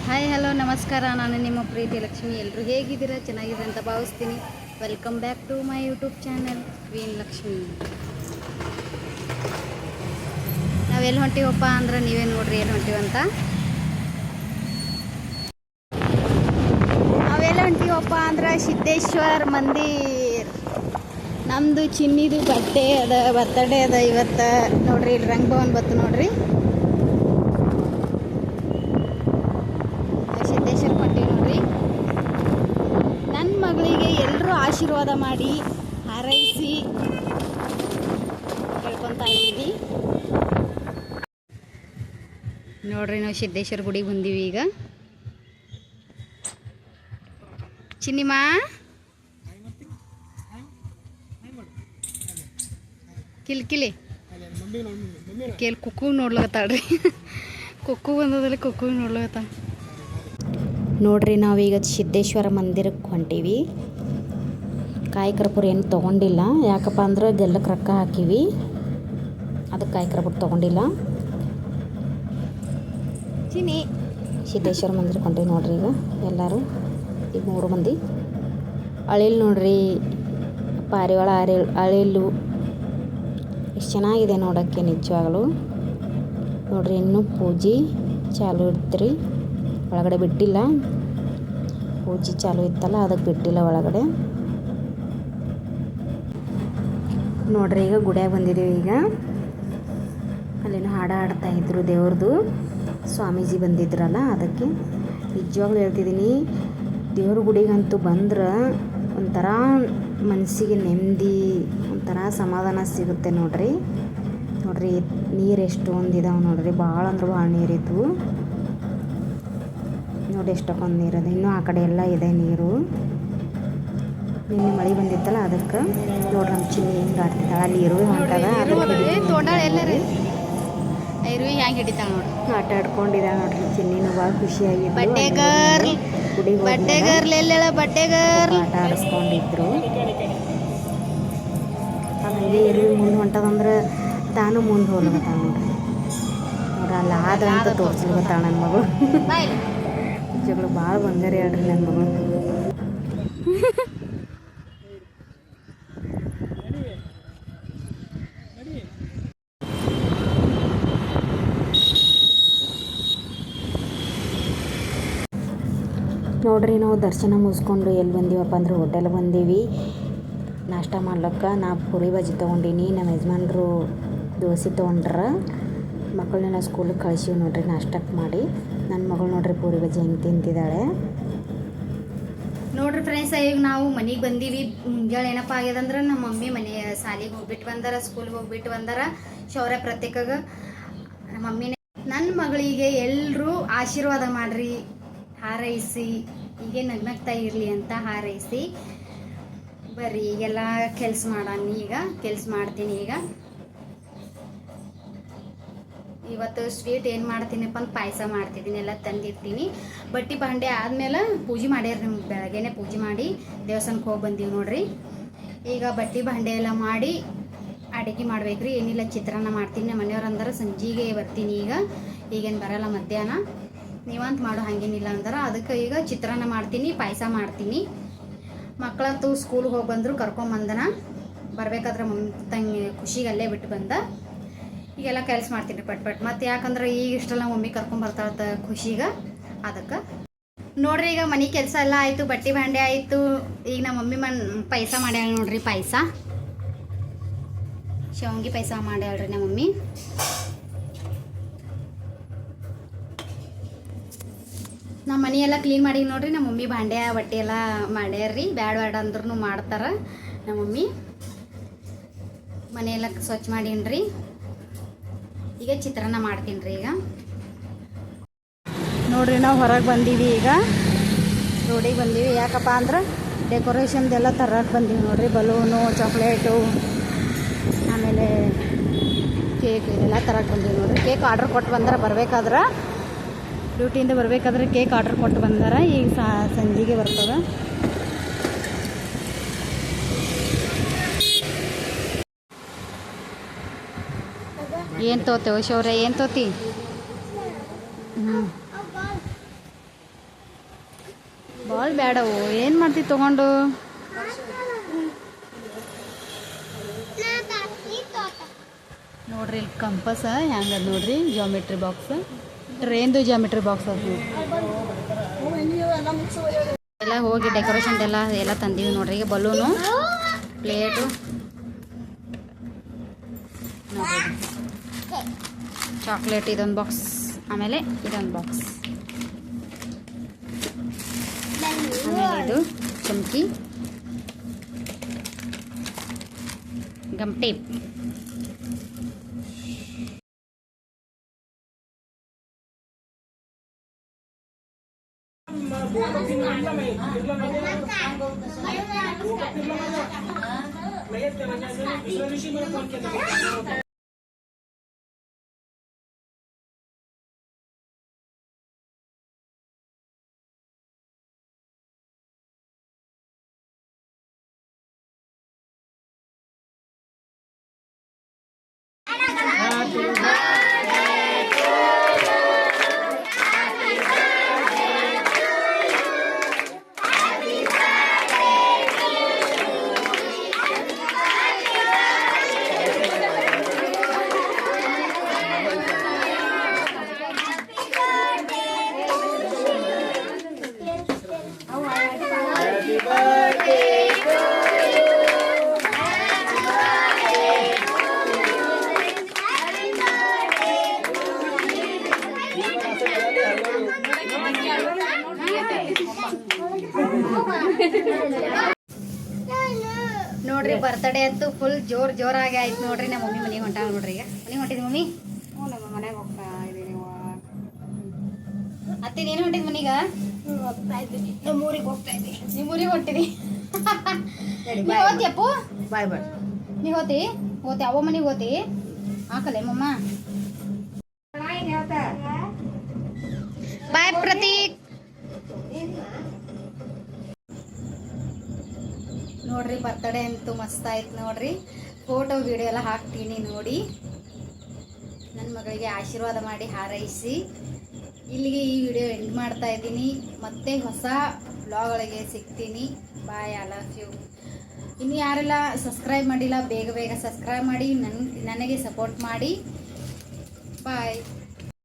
Hi hello ನಮಸ್ಕಾರ. ನಾನು ನಿಮ್ಮ ಪ್ರೀತಿ ಲಕ್ಷ್ಮಿ. ಎಲ್ಲರೂ ಹೇಗಿದ್ದೀರಾ? ಚೆನ್ನಾಗಿದೆ ಅಂತ ಭಾವಿಸ್ತೀನಿ. Welcome back to my YouTube channel queen Lakshmi. ನಾವೆಲ್ಲಿ ಹೊಂಟಿವಪ್ಪ ಅಂದ್ರೆ ನೀವೇ ನೋಡ್ರಿ ಎಲ್ಲಿ ಹೊಂಟಿವಂತ. ನಾವೆಲ್ಲ ಹೊಂಟಿವಪ್ಪ ಅಂದ್ರೆ ಸಿದ್ದೇಶ್ವರ ಮಂದಿರ್. ನಮ್ಮದು ಚಿನ್ನಿದು ಬರ್ತಡೇ ಅದ ಇವತ್ತು. ನೋಡ್ರಿ ಇಲ್ಲಿ ರಂಗಭವನ್ ಬತ್ತು ನೋಡ್ರಿ. ಸಿದ್ದೇಶ್ವರ ಹೊಂಟಿವಿ ನೋಡ್ರಿ. ನನ್ನ ಮಗಳಿಗೆ ಎಲ್ಲರೂ ಆಶೀರ್ವಾದ ಮಾಡಿ ಹಾರೈಸಿ ಕೇಳ್ಕೊತಾ ಇದ್ದೀವಿ. ನೋಡ್ರಿ ನಾವು ಸಿದ್ದೇಶ್ವರ ಗುಡಿಗೆ ಬಂದೀವಿ ಈಗ. ಚಿನ್ನಿಮಾ ಕಿಲ್ಕಿಲಿ ಕೇಳಿ ಕುಕ್ಕು ನೋಡ್ಲತ್ತಾಳ್ರಿ. ಕುಕ್ಕು ಬಂದದಲ್ಲಿ ಕುಕ್ಕು ನೋಡ್ಲತ್ತ. ನೋಡ್ರಿ ನಾವೀಗ ಸಿದ್ದೇಶ್ವರ ಮಂದಿರಕ್ಕೆ ಹೊಂಟೀವಿ. ಕಾಯಿ ಕರ್ಪೂರ ಏನು ತೊಗೊಂಡಿಲ್ಲ, ಯಾಕಪ್ಪ ಅಂದ್ರೆ ಗೆಲ್ಲಕ್ಕೆ ರೊಕ್ಕ ಹಾಕೀವಿ, ಅದಕ್ಕೆ ಕಾಯಿ ಕರ್ಪೂರ ತೊಗೊಂಡಿಲ್ಲ. ಚಿನಿ ಸಿದ್ದೇಶ್ವರ ಮಂದಿರಕ್ಕೆ ಹೊಂಟೀವಿ ನೋಡ್ರಿ ಈಗ ಎಲ್ಲರೂ. ಈಗ 3 ಮಂದಿ ಅಳಿಲ್ ನೋಡ್ರಿ, ಪಾರಿವಾಳ ಅಳಿಲು ಎಷ್ಟು ಚೆನ್ನಾಗಿದೆ ನೋಡೋಕ್ಕೆ ನಿಜವಾಗಲೂ. ನೋಡ್ರಿ ಇನ್ನೂ ಪೂಜೆ ಚಾಲು ಇರ್ತೀರಿ, ಒಳಗಡೆ ಬಿಟ್ಟಿಲ್ಲ. ಪೂಜೆ ಚಾಲು ಇತ್ತಲ್ಲ ಅದಕ್ಕೆ ಬಿಟ್ಟಿಲ್ಲ ಒಳಗಡೆ. ನೋಡ್ರಿ ಈಗ ಗುಡಿಯಾಗ ಬಂದಿದ್ದೀವಿ. ಈಗ ಅಲ್ಲೇನು ಹಾಡು ಹಾಡ್ತಾಯಿದ್ರು ದೇವ್ರದ್ದು. ಸ್ವಾಮೀಜಿ ಬಂದಿದ್ರಲ್ಲ ಅದಕ್ಕೆ. ನಿಜವಾಗ್ಲೂ ಹೇಳ್ತಿದ್ದೀನಿ, ದೇವ್ರ ಗುಡಿಗಂತೂ ಬಂದ್ರೆ ಒಂಥರ ಮನಸ್ಸಿಗೆ ನೆಮ್ಮದಿ, ಒಂಥರ ಸಮಾಧಾನ ಸಿಗುತ್ತೆ ನೋಡ್ರಿ. ನೋಡ್ರಿ ನೀರು ಎಷ್ಟೊಂದಿದಾವೆ ನೋಡ್ರಿ, ಭಾಳ ಅಂದ್ರೆ ಭಾಳ ನೀರಿದ್ವು ನೋಡಿ. ಎಷ್ಟೊಂದು ನೀರದು, ಇನ್ನೂ ಆ ಕಡೆ ಎಲ್ಲ ಇದೆ ನೀರು. ನಿನ್ನೆ ಮಳೆ ಬಂದಿತ್ತಲ್ಲ ಅದಕ್ಕೆ. ನೋಡ್ರಿ ನಮ್ಮ ಚಿನ್ನಿ ಹೆಂಗೆ ಆಡ್ತಿದ್ದಾಳೆ. ಅಲ್ಲಿ ಇರುವೆ ಹೊಂಟದ, ಇರುವೆ ಹೆಂಗೆ ಹಿಡಿತಾಳೆ ನೋಡಿ. ಆಟ ಆಡ್ಕೊಂಡಿದ್ದಾಳೆ ನೋಡ್ರಿ ಚಿನ್ನಿನೂ. ಭಾಳ ಖುಷಿಯಾಗಿತ್ತು. ಆಟ ಆಡಿಸ್ಕೊಂಡಿದ್ರು. ಹಾಗೆ ಇರುವೆ ಮುಂದೆ ಹೊಂಟದಂದ್ರೆ ತಾನು ಮುಂದೆ ಹೋಗ್ಲತ್ತಾಳ ನೋಡ್ರಿ. ನೋಡ್ರಿ ಅಲ್ಲ ಆದಂತ ತೋರಿಸ್ಲಿಕತ್ತಾಳ ನನ್ನ ಮಗಳು. ನಿಜಗಳು ಭಾಳ ಬಂಗಾರಿ ಆಡ್ರಿ ನನ್ನ ಮಗಳು. ನೋಡ್ರಿ ನಾವು ದರ್ಶನ ಮುಗಿಸ್ಕೊಂಡು ಎಲ್ಲಿ ಬಂದೀವಪ್ಪ ಅಂದ್ರೆ ಹೋಟೆಲ್ ಬಂದೀವಿ ನಾಷ್ಟ ಮಾಡ್ಲಿಕ್ಕೆ. ನಾ ಪುರಿ ಬಜ್ಜಿ ತೊಗೊಂಡೀನಿ, ನಮ್ಮ ಯಜಮಾನ್ರು ದೋಸೆ ತೊಗೊಂಡ್ರ. ಮಕ್ಕಳನ್ನೆಲ್ಲ ಸ್ಕೂಲಿಗೆ ಕಳಿಸಿವಿ ನೋಡ್ರಿ ನಾಷ್ಟಕ್ಕೆ ಮಾಡಿ. ನನ್ನ ಮಗಳು ನೋಡ್ರಿ ಪೂರಿ ಬಜ್ಜಿ ಹೆಂಗೆ ತಿಂತಿದ್ದಾಳೆ ನೋಡ್ರಿ ಫ್ರೆಂಡ್ಸ್. ಈಗ ನಾವು ಮನೆಗೆ ಬಂದೀವಿ. ಮುಂಜಾನೆ ಏನಪ್ಪ ಆಗ್ಯದಂದ್ರೆ ನಮ್ಮ ಮಮ್ಮಿ ಶಾಲೆಗೆ ಹೋಗ್ಬಿಟ್ಟು ಬಂದಾರ, ಸ್ಕೂಲ್ಗೆ ಹೋಗ್ಬಿಟ್ಟು ಬಂದಾರ. ಶೌರ್ಯ ಪ್ರತ್ಯೇಕಾಗ ನಮ್ಮ ಮಮ್ಮಿನೇ. ನನ್ನ ಮಗಳಿಗೆ ಎಲ್ಲರೂ ಆಶೀರ್ವಾದ ಮಾಡಿರಿ, ಹಾರೈಸಿ, ಹೀಗೆ ನಗ್ನಗ್ತಾ ಇರಲಿ ಅಂತ ಹಾರೈಸಿ. ಬರ್ರಿ ಈಗೆಲ್ಲ ಕೆಲಸ ಮಾಡೋಣ. ಈಗ ಕೆಲಸ ಮಾಡ್ತೀನಿ. ಈಗ ಇವತ್ತು ಸ್ವೀಟ್ ಏನು ಮಾಡ್ತೀನಪ್ಪ ಅಂತ ಪಾಯಸ ಮಾಡ್ತಿದ್ದೀನಿ, ಎಲ್ಲ ತಂದಿರ್ತೀನಿ. ಬಟ್ಟಿ ಬಾಂಡೆ ಆದಮೇಲೆ ಪೂಜೆ ಮಾಡ್ಯಾರ. ನಿಮ್ಗೆ ಬೆಳಗ್ಗೆನೆ ಪೂಜೆ ಮಾಡಿ ದೇವಸ್ಥಾನಕ್ಕೆ ಹೋಗಿ ಬಂದೀವಿ ನೋಡ್ರಿ. ಈಗ ಬಟ್ಟಿ ಬಾಂಡೆ ಎಲ್ಲ ಮಾಡಿ ಅಡುಗೆ ಮಾಡ್ಬೇಕ್ರಿ. ಏನಿಲ್ಲ ಚಿತ್ರಾನ್ನ ಮಾಡ್ತೀನಿ. ನಮ್ಮ ಮನೆಯವ್ರು ಅಂದ್ರೆ ಸಂಜೆಗೆ ಬರ್ತೀನಿ. ಈಗೇನು ಬರಲ್ಲ ಮಧ್ಯಾಹ್ನ. ನೀವಂತ ಮಾಡೋ ಹಾಗೇನಿಲ್ಲ ಅಂದ್ರೆ ಅದಕ್ಕೆ ಈಗ ಚಿತ್ರಾನ್ನ ಮಾಡ್ತೀನಿ, ಪಾಯಸ ಮಾಡ್ತೀನಿ. ಮಕ್ಕಳಂತೂ ಸ್ಕೂಲ್ಗೆ ಹೋಗಿ ಬಂದರು, ಕರ್ಕೊಂಬಂದನ. ಬರಬೇಕಾದ್ರೆ ತಂಗಿ ಖುಷಿಗೆ ಅಲ್ಲೇ ಬಿಟ್ಟು ಬಂದ. ಈಗೆಲ್ಲ ಕೆಲಸ ಮಾಡ್ತೀನಿ ಪಟ್. ಮತ್ತು ಯಾಕಂದ್ರೆ ಈಗ ಇಷ್ಟೆಲ್ಲ ಮಮ್ಮಿ ಕರ್ಕೊಂಬರ್ತಾಳ ಖುಷಿಗೆ, ಅದಕ್ಕೆ. ನೋಡ್ರಿ ಈಗ ಮನೆ ಕೆಲಸ ಎಲ್ಲ ಆಯಿತು, ಬಟ್ಟೆ ಭಾಂಡೆ ಆಯಿತು. ಈಗ ನಮ್ಮ ಮಮ್ಮಿ ಪಾಯಸ ಮಾಡ್ಯಾಳ ನೋಡ್ರಿ. ಪಾಯಸ ಶಾವ್ಗೆ ಪಾಯಸ ಮಾಡ್ಯಾಳ್ರಿ ನಮ್ಮ ಮಮ್ಮಿ. ನಮ್ಮ ಮನೆಯೆಲ್ಲ ಕ್ಲೀನ್ ಮಾಡಿ ನೋಡ್ರಿ. ನಮ್ಮ ಮಮ್ಮಿ ಭಾಂಡೆ ಬಟ್ಟೆ ಎಲ್ಲ ಮಾಡ್ಯಾರ್ರಿ. ಬ್ಯಾಡ ಅಂದ್ರೂ ಮಾಡ್ತಾರೆ ನಮ್ಮ ಮಮ್ಮಿ. ಮನೆಯೆಲ್ಲ ಸ್ವಚ್ಛ ಮಾಡೀನ್ರಿ. ಈಗ ಚಿತ್ರಾನ್ನ ಮಾಡ್ತೀನಿ ರೀ. ಈಗ ನೋಡ್ರಿ ನಾವು ಹೊರಗೆ ಬಂದೀವಿ. ಈಗ ರೋಡಿಗೆ ಬಂದೀವಿ. ಯಾಕಪ್ಪ ಅಂದ್ರೆ ಡೆಕೋರೇಷನ್ದೆಲ್ಲ ತರಕ್ಕೆ ಬಂದೀವಿ ನೋಡ್ರಿ. ಬಲೂನು, ಚಾಕ್ಲೇಟು, ಆಮೇಲೆ ಕೇಕ್ ಇದೆಲ್ಲ ತರಕ್ಕೆ ಬಂದೀವಿ ನೋಡ್ರಿ. ಕೇಕ್ ಆರ್ಡ್ರ್ ಕೊಟ್ಟು ಬಂದ್ರೆ ಬರಬೇಕಾದ್ರೆ, ಡ್ಯೂಟಿಯಿಂದ ಬರಬೇಕಾದ್ರೆ ಕೇಕ್ ಆರ್ಡ್ರ್ ಕೊಟ್ಟು ಬಂದಾರ. ಈಗ ಸಂಜೆಗೆ ಬರ್ತದೆ. ಏನು ತೋತೇವೆ ಶೌರ್ಯ? ಏನು ತೋತಿ? ಭಾಳ ಬೇಡವು ಏನು ಮಾಡ್ತೀವಿ ತೊಗೊಂಡು. ನೋಡ್ರಿ ಇಲ್ಲಿ ಕಂಪಸ್ ಹೆಂಗದ ನೋಡ್ರಿ, ಜಾಮಿಟ್ರಿ ಬಾಕ್ಸ್, ಟ್ರೇನ್ದು ಜಾಮಿಟ್ರಿ ಬಾಕ್ಸ್ ಅದು. ಎಲ್ಲ ಹೋಗಿ ಡೆಕೋರೇಷನ್ ಎಲ್ಲ ತಂದೀವಿ ನೋಡ್ರಿ. ಈಗ ಬಲೂನು, ಪ್ಲೇಟು ನೋಡ್ರಿ, ಚಾಕ್ಲೇಟ್ ಇದೊಂದು ಬಾಕ್ಸ್, ಆಮೇಲೆ ಇದೊಂದು ಬಾಕ್ಸ್, ಆಮೇಲೆ ಇದು ಚಮಕಿ, ಗಮ್ ಟೇಪ್. ನೋಡ್ರಿ ಬರ್ತಡೇ ಅಂತೂ ಫುಲ್ ಜೋರಾಗಿ ಆಯ್ತು ನೋಡ್ರಿ. ನಮ್ಮ ಮಮ್ಮಿ ಮನೆಗೆ ಹೊಂಟಾವ ನೋಡ್ರಿ. ಈಗ ಮನೆಗೆ ಹೊಂಟಿದ್ ಮಮ್ಮಿ? ಹ್ಞೂ, ನಮ್ಮ ಮನೆಗೆ ಹೋಗ್ತಾ ಇದೀನಿ. ಅತ್ತೆ ನೀನು ಹೊಂಟಿದ್ ಮನೀಗ? ಹೋಗ್ತಾ ಇದ್ದೀನಿ, ನಮ್ಮ ಊರಿಗೆ ಹೋಗ್ತಾ ಇದ್ದೀನಿ. ನಿಮ್ಮ ಊರಿಗೆ ಹೊಂಟಿದಿ? ಹೋತಿಯಪ್ಪು? ಬಾಯ್ ಬಾಯ್. ನೀ ಹೋತಿ ಅವ ಮನೆಗೆ ಹೋತಿ? ಹಾಕಲ್ಲ ಮಮ್ಮ. ಬಾಯ್ ಪ್ರತೀಕ್. ನೋಡ್ರಿ ಬರ್ತಡೇ ಅಂತೂ ಮಸ್ತ್ ಆಯ್ತು ನೋಡ್ರಿ. ಫೋಟೋ ವಿಡಿಯೋ ಎಲ್ಲ ಹಾಕ್ತೀನಿ ನೋಡಿ. ನನ್ನ ಮಗಳಿಗೆ ಆಶೀರ್ವಾದ ಮಾಡಿ ಹಾರೈಸಿ ಇಲ್ಲಿಗೆ ಈ ವಿಡಿಯೋ ಎಂಡ್ ಮಾಡ್ತಾ ಇದ್ದೀನಿ. ಮತ್ತೆ ಹೊಸ ವ್ಲಾಗ್ಗಳಿಗೆ ಸಿಗ್ತೀನಿ. ಬಾಯ್, ಐ ಲವ್ ಯು. ಇನ್ನು ಯಾರೆಲ್ಲ ಸಬ್ಸ್ಕ್ರೈಬ್ ಮಾಡಿಲ್ಲ ಬೇಗ ಸಬ್ಸ್ಕ್ರೈಬ್ ಮಾಡಿ ನನಗೆ ಸಪೋರ್ಟ್ ಮಾಡಿ. ಬಾಯ್.